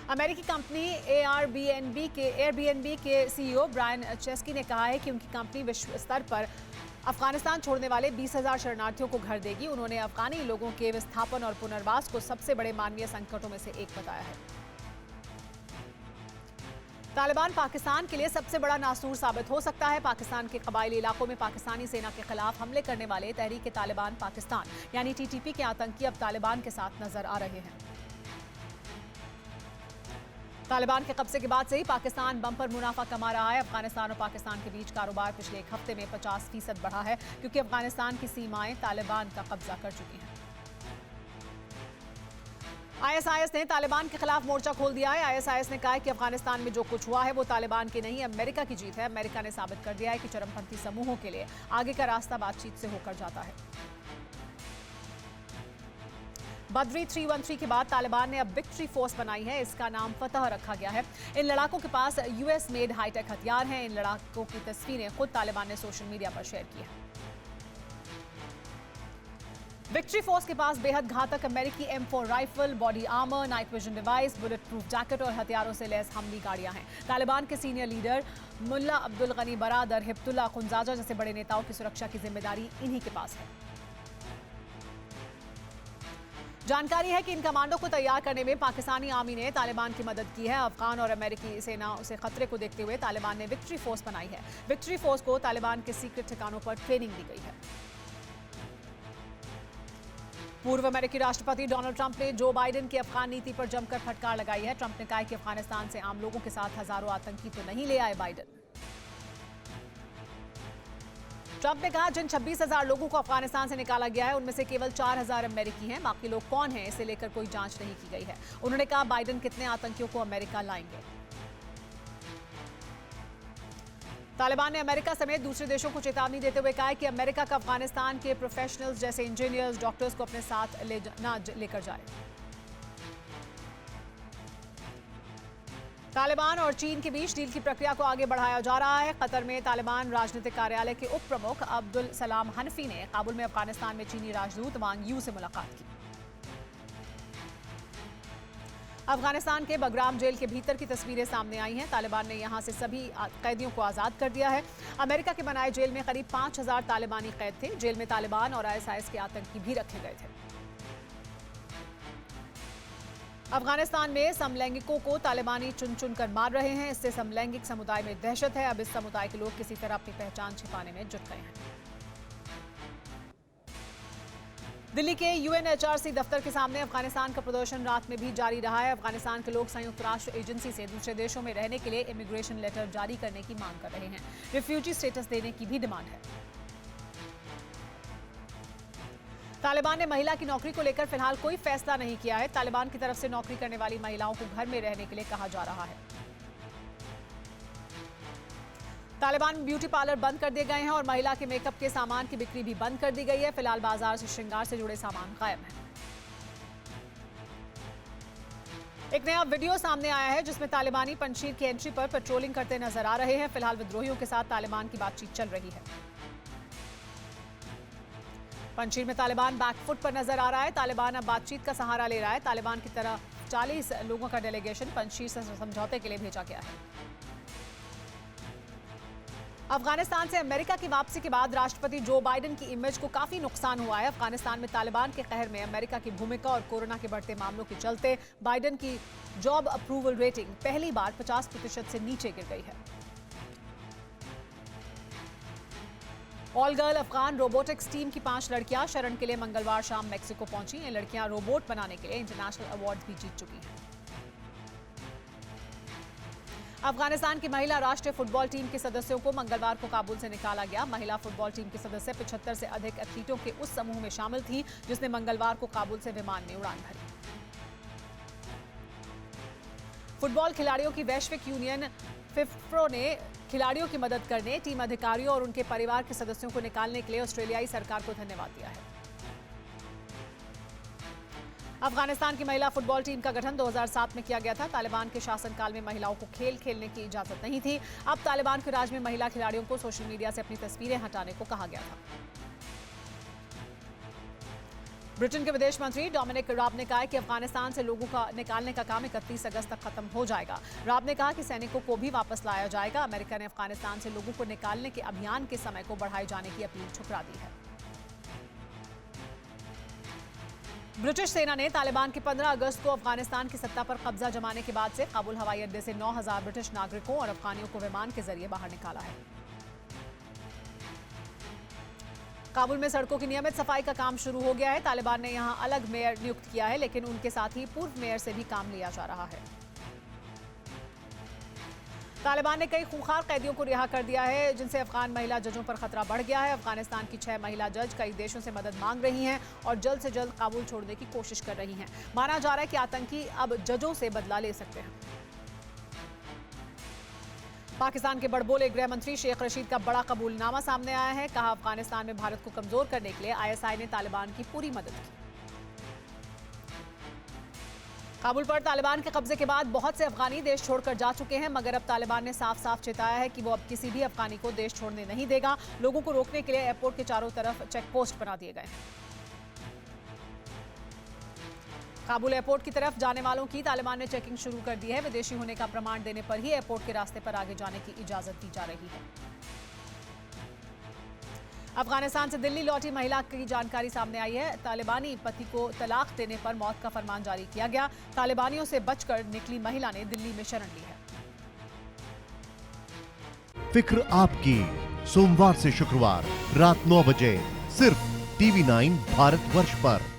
अमेरिकी company Airbnb के CEO Brian Chesky ने कहा है कि उनकी कंपनी विश्व स्तर पर अफगानिस्तान छोड़ने वाले 20,000 शरणार्थियों को घर देगी। उन्होंने अफगानी लोगों के विस्थापन और पुनर्वास को सबसे बड़े मानवीय संकटों में से एक बताया है। तालिबान पाकिस्तान के लिए सबसे बड़ा नासूर साबित हो सकता है। पाकिस्तान के कबायली इलाकों में पाकिस्तानी सेना के खिलाफ हमले करने वाले तहरीक तालिबान पाकिस्तान यानी टीटीपी के आतंकी अब तालिबान के साथ नजर आ रहे हैं। तालिबान के कब्जे के बाद से ही पाकिस्तान बम्पर मुनाफा कमा रहा है। अफगानिस्तान और पाकिस्तान के बीच कारोबार पिछले एक हफ्ते में 50% बढ़ा है, क्योंकि अफगानिस्तान की सीमाएं तालिबान का कब्जा कर चुकी हैं। आईएसआईएस ने तालिबान के खिलाफ मोर्चा खोल दिया है। आईएसआईएस ने कहा है कि अफगानिस्तान में जो कुछ हुआ है वो तालिबान की नहीं, अमेरिका की जीत है। अमेरिका ने साबित कर दिया है कि चरमपंथी समूहों के लिए आगे का रास्ता बातचीत से होकर जाता है। बद्री 313 के बाद तालिबान ने अब विक्ट्री फोर्स बनाई है। इसका नाम फतह रखा गया है। इन लड़ाकों के पास यूएस मेड हाईटेक हथियार हैं। इन लड़ाकों की तस्वीरें खुद तालिबान ने सोशल मीडिया पर शेयर की है। विक्ट्री फोर्स के पास बेहद घातक अमेरिकी M4 rifle, body armour, night vision device, bullet proof jacket और हथियारों से लैस हमली गाड़ियां हैं। तालिबान के सीनियर लीडर मुल्ला अब्दुल गनी बरादर, हिब्तुल्लाह खुंजाजा जैसे बड़े नेताओं की सुरक्षा की जिम्मेदारी इन्हीं के पास है। जानकारी है कि इन कमांडो को तैयार करने में पाकिस्तानी आर्मी ने तालिबान की मदद की है। अफगान और अमेरिकी सेना से खतरे को देखते हुए तालिबान ने विक्ट्री फोर्स बनाई है। विक्ट्री फोर्स को तालिबान के सीक्रेट ठिकानों पर ट्रेनिंग दी गई है। पूर्व अमेरिकी राष्ट्रपति डोनाल्ड ट्रंप ने जो बाइडेन की अफगान नीति पर जमकर फटकार लगाई है। ट्रंप ने कहा कि अफगानिस्तान से आम लोगों के साथ हजारों आतंकी तो नहीं ले आए बाइडेन। ट्रंप ने कहा जिन 26,000 लोगों को अफगानिस्तान से निकाला गया है उनमें से केवल 4,000 अमेरिकी हैं। बाकी लोग कौन हैं, इसे लेकर कोई जांच नहीं की गई है। उन्होंने कहा बाइडेन कितने आतंकियों को अमेरिका लाएंगे। तालिबान ने अमेरिका समेत दूसरे देशों को चेतावनी देते हुए कहा है कि अमेरिका का अफगानिस्तान के प्रोफेशनल्स जैसे इंजीनियर्स, डॉक्टर्स को अपने साथ लेकर जाए। तालिबान और चीन के बीच डील की प्रक्रिया को आगे बढ़ाया जा रहा है। कतर में तालिबान राजनीतिक कार्यालय के उप प्रमुख अब्दुल सलाम हनफी ने काबुल में अफगानिस्तान में चीनी राजदूत वांग यू से मुलाकात की। अफगानिस्तान के बगराम जेल के भीतर की तस्वीरें सामने आई हैं। तालिबान ने यहां से सभी कैदियों को आजाद कर दिया है। अमेरिका के बनाए जेल में करीब 5,000 तालिबानी कैद थे। जेल में तालिबान और आईएसआईएस के आतंकी भी रखे गए थे। अफगानिस्तान में समलैंगिकों को तालिबानी चुन चुन कर मार रहे हैं। इससे समलैंगिक समुदाय में दहशत है। अब इस समुदाय के लोग किसी तरह अपनी पहचान छिपाने में जुट गए हैं। दिल्ली के यूएनएचआरसी दफ्तर के सामने अफगानिस्तान का प्रदर्शन रात में भी जारी रहा है। अफगानिस्तान के लोग संयुक्त राष्ट्र एजेंसी से दूसरे देशों में रहने के लिए इमिग्रेशन लेटर जारी करने की मांग कर रहे हैं। रिफ्यूजी स्टेटस देने की भी डिमांड है। तालिबान ने महिला की नौकरी को लेकर फिलहाल कोई फैसला नहीं किया है। तालिबान की तरफ से नौकरी करने वाली महिलाओं को घर में रहने के लिए कहा जा रहा है। तालिबान में ब्यूटी पार्लर बंद कर दिए गए हैं और महिला के मेकअप के सामान की बिक्री भी बंद कर दी गई है। फिलहाल बाजार से श्रृंगार से जुड़े सामान गायब हैं। एक नया वीडियो सामने आया है जिसमें तालिबानी पंजशीर की एंट्री पर पेट्रोलिंग करते नजर आ रहे हैं। फिलहाल विद्रोहियों के साथ तालिबान की बातचीत चल रही है। पंजशीर में तालिबान बैकफुट पर नजर आ रहा है। तालिबान अब बातचीत का सहारा ले रहा है। तालिबान की तरह 40 लोगों का डेलीगेशन पंजशीर से समझौते के लिए भेजा गया है। अफगानिस्तान से अमेरिका की वापसी के बाद राष्ट्रपति जो बाइडेन की इमेज को काफी नुकसान हुआ है। अफगानिस्तान में तालिबान के कहर में अमेरिका की भूमिका और कोरोना के बढ़ते मामलों के चलते बाइडेन की जॉब अप्रूवल रेटिंग पहली बार 50% से नीचे गिर गई है। All girl Afghan robotics team की 5 लड़कियां शरण के लिए मंगलवार शाम मेक्सिको पहुंची। ये लड़कियां रोबोट बनाने के लिए इंटरनेशनल अवार्ड भी जीत चुकी हैं। अफगानिस्तान की महिला राष्ट्रीय फुटबॉल टीम के सदस्यों को मंगलवार को काबुल से निकाला गया। महिला फुटबॉल टीम के सदस्य 75 से अधिक एथलीटों के उस समूह में शामिल थी जिसने मंगलवार को काबुल से विमान में उड़ान भरी। फुटबॉल खिलाड़ियों की वैश्विक यूनियन फिफ्प्रो ने खिलाड़ियों की मदद करने, टीम अधिकारियों और उनके परिवार के सदस्यों को निकालने के लिए ऑस्ट्रेलियाई सरकार को धन्यवाद दिया है। अफगानिस्तान की महिला फुटबॉल टीम का गठन 2007 में किया गया था। तालिबान के शासनकाल में महिलाओं को खेल खेलने की इजाजत नहीं थी। अब तालिबान के राज में महिला खिलाड़ियों को सोशल मीडिया से अपनी तस्वीरें हटाने को कहा गया था। ब्रिटेन के विदेश मंत्री डोमिनिक राब ने कहा है कि अफगानिस्तान से लोगों का निकालने का काम 31 अगस्त तक खत्म हो जाएगा। राब ने कहा कि सैनिकों को भी वापस लाया जाएगा। अमेरिका ने अफगानिस्तान से लोगों को निकालने के अभियान के समय को बढ़ाए जाने की अपील ठुकरा दी है। ब्रिटिश सेना ने तालिबान के 15 अगस्त को अफगानिस्तान की सत्ता पर कब्जा जमाने के बाद से काबुल हवाई अड्डे से 9,000 ब्रिटिश नागरिकों और अफगानियों को विमान के जरिए बाहर निकाला है। काबुल में सड़कों की नियमित सफाई का काम शुरू हो गया है। तालिबान ने यहां अलग मेयर नियुक्त किया है, लेकिन उनके साथ ही पूर्व मेयर से भी काम लिया जा रहा है। तालिबान ने कई खूंखार कैदियों को रिहा कर दिया है, जिनसे अफगान महिला जजों पर खतरा बढ़ गया है। अफगानिस्तान की 6 महिला जज कई देशों से मदद मांग रही हैं और जल्द से जल्द काबुल छोड़ने की कोशिश कर रही हैं। माना जा रहा है कि आतंकी अब जजों से बदला ले सकते हैं। पाकिस्तान के बड़बोले गृह मंत्री शेख रशीद का बड़ा कबूलनामा सामने आया है। कहा, अफगानिस्तान में भारत को कमजोर करने के लिए आईएसआई ने तालिबान की पूरी मदद की। काबुल पर तालिबान के कब्जे के बाद बहुत से अफगानी देश छोड़कर जा चुके हैं, मगर अब तालिबान ने साफ साफ चेताया है कि वो अब किसी भी अफगानी को देश छोड़ने नहीं देगा। लोगों को रोकने के लिए एयरपोर्ट के चारों तरफ चेक पोस्ट बना दिए गए हैं। काबुल एयरपोर्ट की तरफ जाने वालों की तालिबान ने चेकिंग शुरू कर दी है। विदेशी होने का प्रमाण देने पर ही एयरपोर्ट के रास्ते पर आगे जाने की इजाजत दी जा रही है। अफगानिस्तान से दिल्ली लौटी महिला की जानकारी सामने आई है। तालिबानी पति को तलाक देने पर मौत का फरमान जारी किया गया। तालिबानियों से बचकर निकली महिला ने दिल्ली में शरण ली है। फिक्र आपकी, सोमवार से शुक्रवार रात 9 बजे सिर्फ TV9 भारतवर्ष पर।